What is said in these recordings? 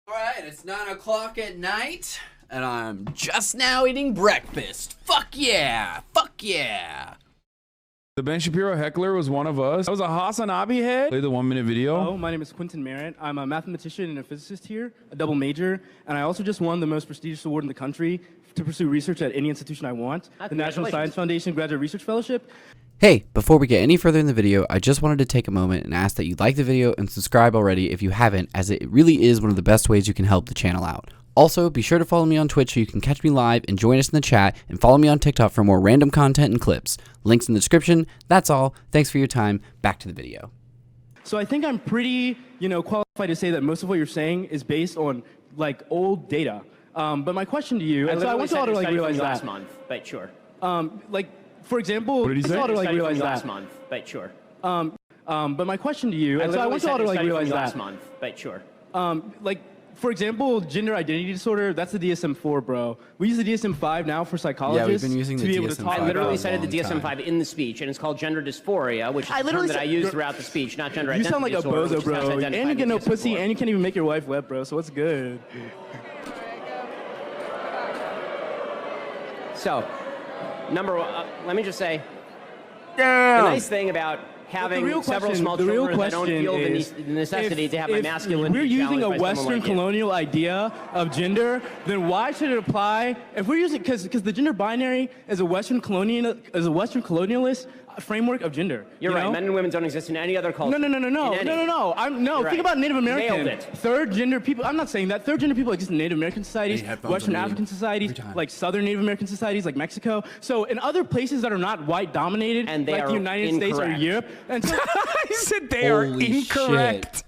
Alright, it's 9 o'clock at night, and I'm just now eating breakfast. Fuck yeah! Fuck yeah! The Ben Shapiro heckler was one of us. That was a Hasanabi head. Play the 1-minute video. Hello, my name is Quentin Merritt. I'm a mathematician and a physicist here, a double major, and I also just won the most prestigious award in the country to pursue research at any institution I want, the National Science Foundation Graduate Research Fellowship. Hey, before we get any further in the video, I just wanted to take a moment and ask that you like the video and subscribe already if you haven't, as it really is one of the best ways you can help the channel out. Also, be sure to follow me on Twitch so you can catch me live and join us in the chat, and follow me on TikTok for more random content and clips. Links in the description. That's all. Thanks for your time. Back to the video. So I think I'm pretty, qualified to say that most of what you're saying is based on, old data. But my question to you, and so I want you all to, realize that. Last month, but sure. For example, What did he say? I want you all to, realize that. Last month, but sure. But my question to you, and so I want you all to, realize that. Last month, but sure. For example, gender identity disorder, that's the DSM-4, bro. We use the DSM-5 now for psychologists. Yeah, we've been using to the be able to DSM-5 talk I literally for a cited the long DSM-5 time. in the speech, and it's called gender dysphoria, which is a term that I use throughout the speech, not gender You identity sound like a disorder, which bozo, is not bro. identified And you get in no the pussy, DSM-4. and you can't even make your wife wet, bro. So what's good? So, number one, let me just say, Yeah. the nice thing about having several small children that don't feel the necessity to have my masculinity If we're using a challenged by someone Western like you. colonial idea of gender, then why should it apply? If we're using, because the gender binary is a Western colonialist framework of gender. You're right. Men and women don't exist in any other culture. No. You're Think right. about Native American. Nailed it. Third gender people. I'm not saying that. Third gender people exist in Native American societies, Hey, headphones Western on me. African societies, Every time. like Southern Native American societies, like Mexico. So in other places that are not white dominated, And they like are the United States or incorrect. Europe, and so He said they are Holy incorrect.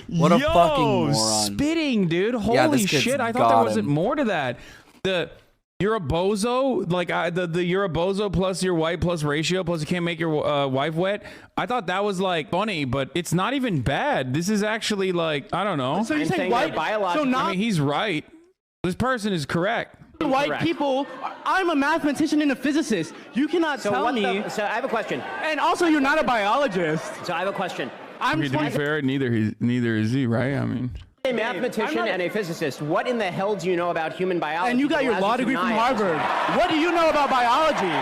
What a Yo, fucking moron. Spitting, dude. Yeah, Holy this kid's shit. I thought there got wasn't him. more to that. You're a bozo, the you're a bozo plus your white plus ratio plus you can't make your wife wet. I thought that was funny, but it's not even bad. This is actually I don't know. so you're I'm saying saying white, that biological- so not I mean, he's right. This person is correct. white Correct. people. I'm a mathematician and a physicist. You cannot So tell what me. so I have a question. And also, you're not a biologist. So I have a question. I'm Okay, to be trying- fair, neither is he, right? I mean, A mathematician I'm not- and a physicist. What in the hell do you know about human biology? And you got that your allows law you to degree from deny it? Harvard. What do you know about biology?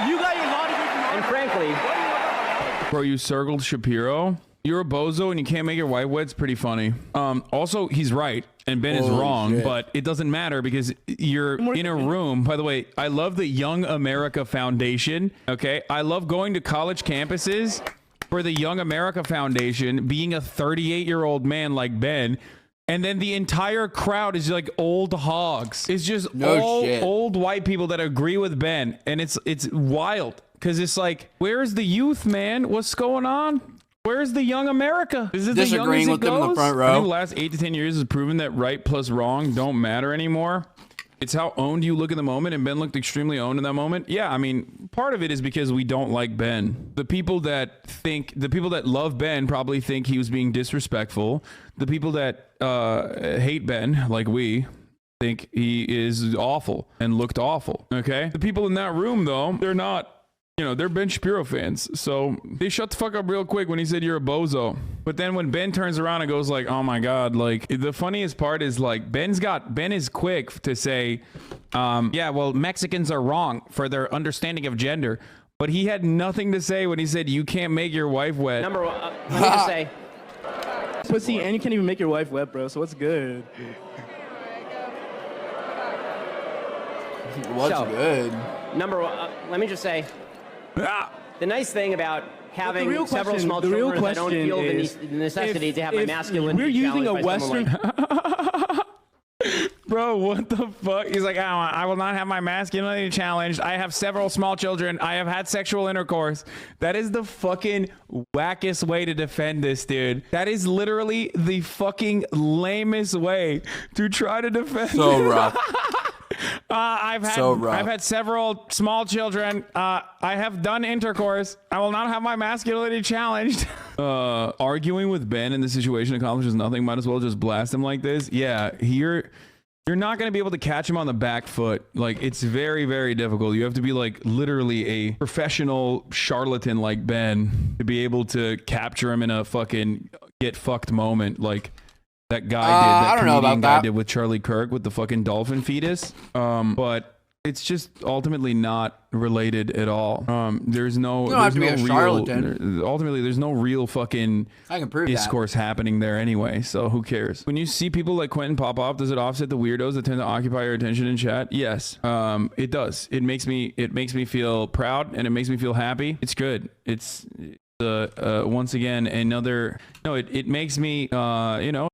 You got your law degree from And Harvard. frankly, bro, you circled Shapiro. You're a bozo and you can't make your wife wet. It's pretty funny. Also, he's right and Ben is Holy wrong, shit. but it doesn't matter because you're in a room. By the way, I love the Young America Foundation. Okay, I love going to college campuses for the Young America Foundation, being a 38-year-old man like Ben. And then the entire crowd is like old hogs. It's just No all shit. old white people that agree with Ben. And it's wild because it's like, where's the youth, man? What's going on? Where's the young America? Is it the young Disagreeing as it with them in the goes? front I row. think the last 8 to 10 years has proven that right plus wrong don't matter anymore. It's how owned you look in the moment, and Ben looked extremely owned in that moment. Yeah, I mean, part of it is because we don't like Ben. The people that love Ben probably think he was being disrespectful. The people that hate Ben, like we, think he is awful and looked awful. Okay? The people in that room, though, they're not. They're Ben Shapiro fans, so they shut the fuck up real quick when he said you're a bozo. But then when Ben turns around and goes oh my god, the funniest part is Ben is quick to say, yeah, well, Mexicans are wrong for their understanding of gender. But he had nothing to say when he said you can't make your wife wet. number one, let me just say, Pussy, and you can't even make your wife wet, bro. So what's good? What's So- good? number one, let me just say, Ah! the nice thing about having real several question- small the real children that don't question feel is, the necessity to have my if masculinity we're using challenged a by someone Western. Bro, what the fuck? He's like, I will not have my masculinity challenged. I have several small children. I have had sexual intercourse. That is the fucking wackest way to defend this, dude. That is literally the fucking lamest way to try to defend So rough. I've So rough. had several small children. I have done intercourse. I will not have my masculinity challenged. Arguing with Ben in this situation accomplishes nothing. Might as well just blast him like this. Yeah, you're not going to be able to catch him on the back foot. It's very, very difficult. You have to be literally a professional charlatan like Ben to be able to capture him in a fucking get fucked moment. that guy did, that I don't know comedian about guy that. did with Charlie Kirk with the fucking dolphin fetus. But it's just ultimately not related at all. There's no, You don't have to be a real, charlatan. ultimately there's no real fucking I can prove discourse happening there anyway, so who cares? When you see people like Quentin pop off, does it offset the weirdos that tend to occupy your attention in chat? Yes, it does. It makes me feel proud, and it makes me feel happy. It's good. It's once again another. No, it makes me you know.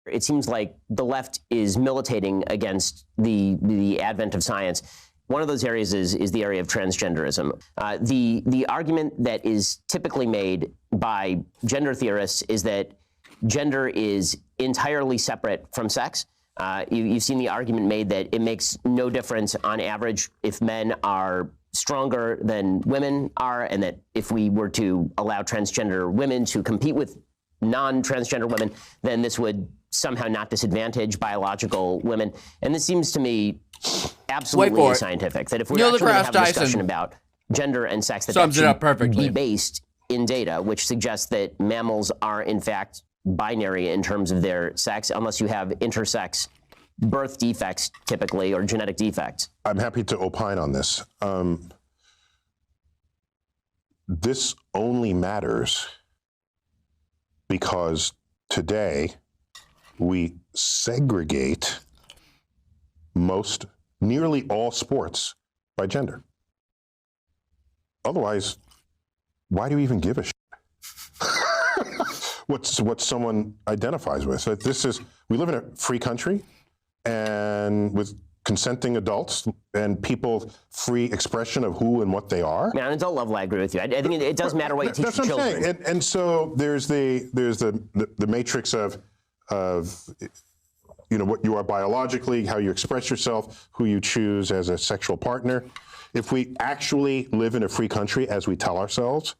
It seems like the left is militating against the advent of science. One of those areas is the area of transgenderism. The argument that is typically made by gender theorists is that gender is entirely separate from sex. You've seen the argument made that it makes no difference on average if men are stronger than women are, and that if we were to allow transgender women to compete with non-transgender women, then this would somehow not disadvantage biological women. And this seems to me absolutely unscientific. That if we're actually going to have a discussion about gender and sex, that sums it up should perfectly. be based in data, which suggests that mammals are in fact binary in terms of their sex, unless you have intersex birth defects typically, or genetic defects. I'm happy to opine on this. This only matters because today we segregate nearly all sports by gender. Otherwise, why do you even give a shit? what someone identifies with? We live in a free country, and with consenting adults and people free expression of who and what they are. Yeah, on adult level, I agree with you. I think it does matter what you teach your children. That's what I'm saying. And so there's the matrix of what you are biologically, how you express yourself, who you choose as a sexual partner. If we actually live in a free country, as we tell ourselves,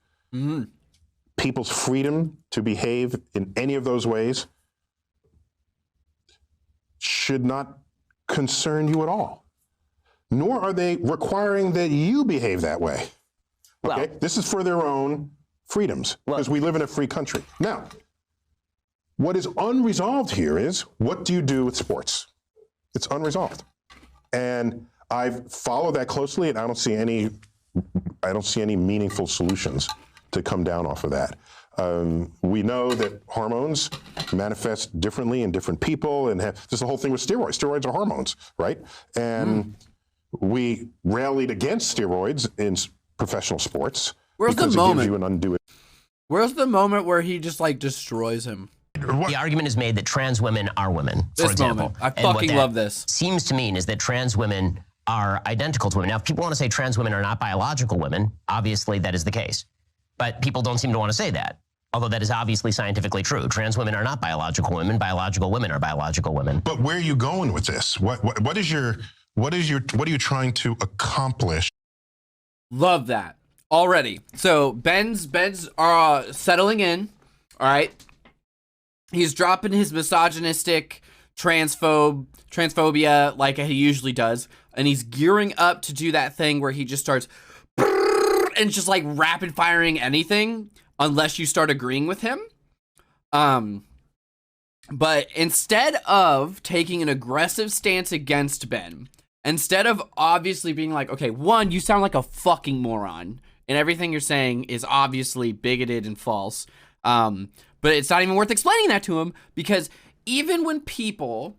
people's freedom to behave in any of those ways should not concern you at all. Nor are they requiring that you behave that way. Okay? Well, this is for their own freedoms, because we live in a free country. Now, what is unresolved here is, what do you do with sports? It's unresolved. And I've followed that closely, and I don't see any meaningful solutions to come down off of that. We know that hormones manifest differently in different people, and there's the whole thing with steroids. Steroids are hormones, right? And we rallied against steroids in professional sports. Where's the because moment? It gives you an undue. Where's the moment where he just like destroys him? the argument is made that trans women are women, for example. Moment. I fucking love this. Seems to mean is that trans women are identical to women. Now, if people want to say trans women are not biological women, obviously that is the case. But people don't seem to want to say that, although that is obviously scientifically true. Trans women are not biological women. Biological women are biological women. But where are you going with this? What are you trying to accomplish? Love that already. So Ben's settling in. All right. He's dropping his misogynistic transphobia like he usually does, and he's gearing up to do that thing where he just starts and just like rapid firing anything unless you start agreeing with him. But instead of taking an aggressive stance against Ben, instead of obviously being like, okay, one, you sound like a fucking moron, and everything you're saying is obviously bigoted and false. But it's not even worth explaining that to him, because even when people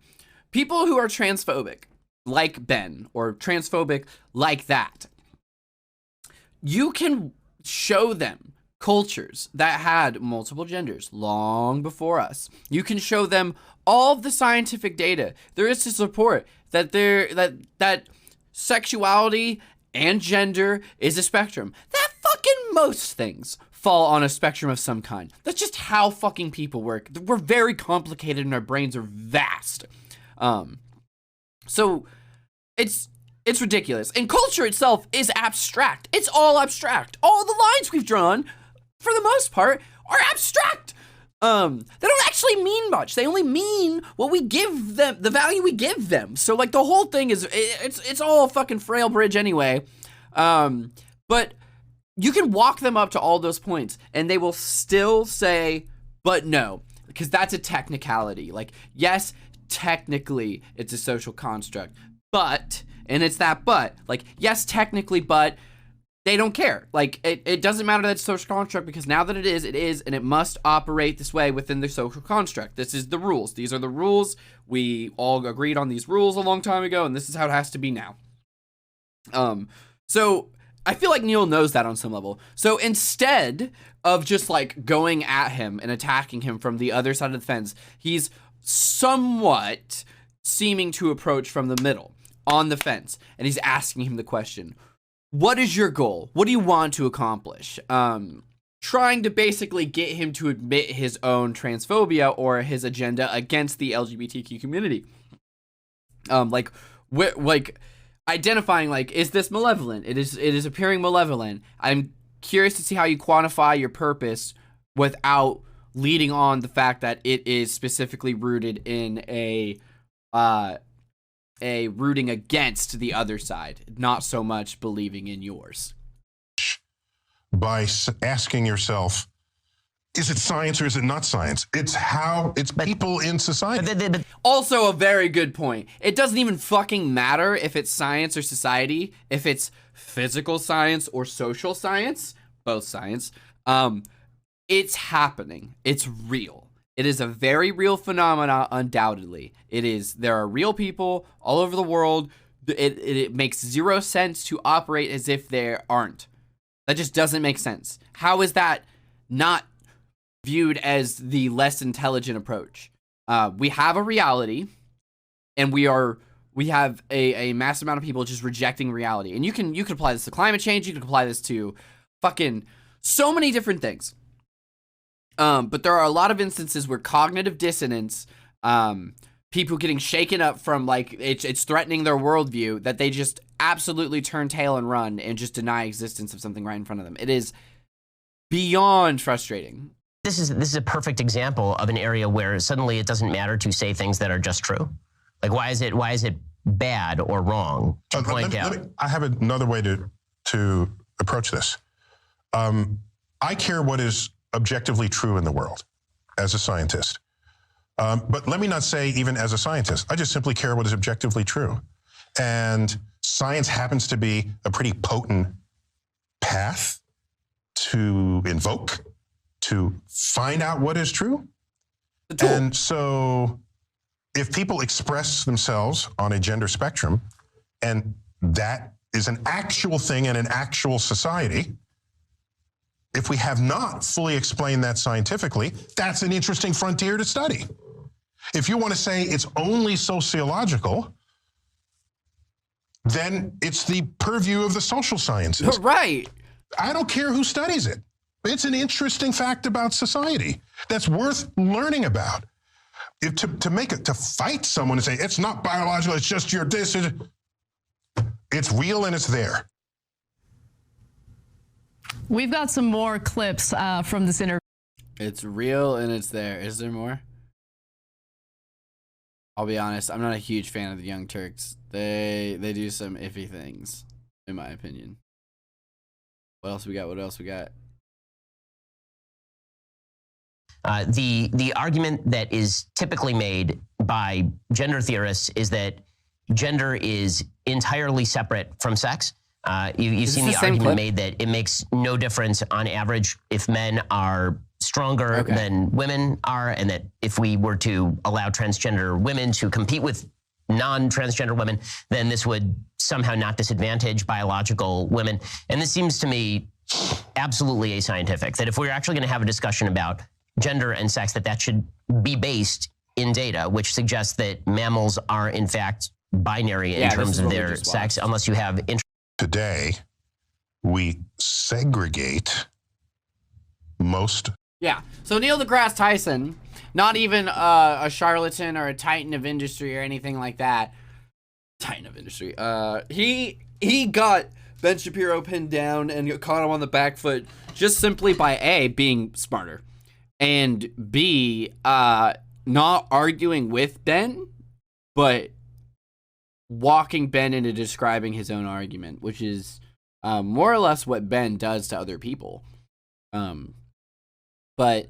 who are transphobic, like Ben, or transphobic like that, you can show them cultures that had multiple genders long before us. You can show them all of the scientific data there is to support that that sexuality and gender is a spectrum. That fucking most things fall on a spectrum of some kind. That's just how fucking people work. We're very complicated and our brains are vast. So it's ridiculous. And culture itself is abstract. It's all abstract. All the lines we've drawn, for the most part, are abstract. They don't actually mean much. They only mean what we give them, the value we give them. So like the whole thing is, it's all a fucking frail bridge anyway. But you can walk them up to all those points and they will still say, but no, because that's a technicality. Like, yes, technically it's a social construct, but, and it's that but, like, yes, technically, but they don't care. Like, it doesn't matter that it's a social construct, because now that it is, and it must operate this way within the social construct. This is the rules. These are the rules. We all agreed on these rules a long time ago, and this is how it has to be now. So I feel like Neil knows that on some level. So instead of just like going at him and attacking him from the other side of the fence, he's somewhat seeming to approach from the middle on the fence, and he's asking him the question, what is your goal? What do you want to accomplish? Trying to basically get him to admit his own transphobia or his agenda against the LGBTQ community. Like identifying, like, is this malevolent? It is appearing malevolent. I'm curious to see how you quantify your purpose without leading on the fact that it is specifically rooted in a rooting against the other side, not so much believing in yours. By asking yourself, is it science or is it not science? It's people in society. Also a very good point. It doesn't even fucking matter if it's science or society, if it's physical science or social science, both science. It's happening. It's real. It is a very real phenomena, undoubtedly. There are real people all over the world. It makes zero sense to operate as if there aren't. That just doesn't make sense. How is that not viewed as the less intelligent approach? We have a reality, and we have a massive amount of people just rejecting reality. And you can apply this to climate change. You can apply this to fucking so many different things. But there are a lot of instances where cognitive dissonance, people getting shaken up from, like, it's threatening their worldview, that they just absolutely turn tail and run and just deny existence of something right in front of them. It is beyond frustrating. This is a perfect example of an area where suddenly it doesn't matter to say things that are just true. Like, why is it bad or wrong to point out? I have another way to approach this. I care what is objectively true in the world as a scientist. But let me not say even as a scientist. I just simply care what is objectively true. And science happens to be a pretty potent path to invoke, to find out what is true. And so if people express themselves on a gender spectrum, and that is an actual thing in an actual society, if we have not fully explained that scientifically, that's an interesting frontier to study. If you want to say it's only sociological, then it's the purview of the social sciences. Right. I don't care who studies it. It's an interesting fact about society that's worth learning about. To fight someone and say, it's not biological, it's just your this, it's real and it's there. We've got some more clips from this interview. It's real and it's there. Is there more? I'll be honest, I'm not a huge fan of the Young Turks. They do some iffy things, in my opinion. What else we got? The argument that is typically made by gender theorists is that gender is entirely separate from sex. You've seen the argument made that it makes no difference on average if men are stronger than women are, and that if we were to allow transgender women to compete with non-transgender women, then this would somehow not disadvantage biological women. And this seems to me absolutely ascientific, that if we're actually going to have a discussion about gender and sex, that should be based in data, which suggests that mammals are in fact binary in terms of their sex, unless you have Today, we segregate most. Yeah. So Neil Degrasse Tyson, not even a charlatan or a titan of industry or anything like that. Titan of industry. He got Ben Shapiro pinned down and caught him on the back foot just simply by A, being smarter, and B, not arguing with Ben, but walking Ben into describing his own argument, which is more or less what Ben does to other people. But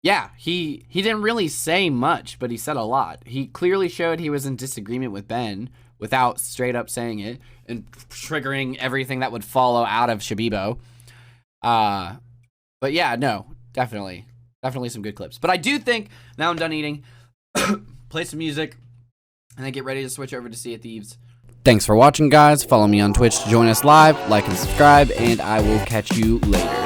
yeah, he didn't really say much, but he said a lot. He clearly showed he was in disagreement with Ben without straight up saying it and triggering everything that would follow out of Shapiro. But yeah, no, definitely some good clips. But I do think, now I'm done eating, play some music, and then get ready to switch over to Sea of Thieves. Thanks for watching, guys. Follow me on Twitch to join us live, like and subscribe, and I will catch you later.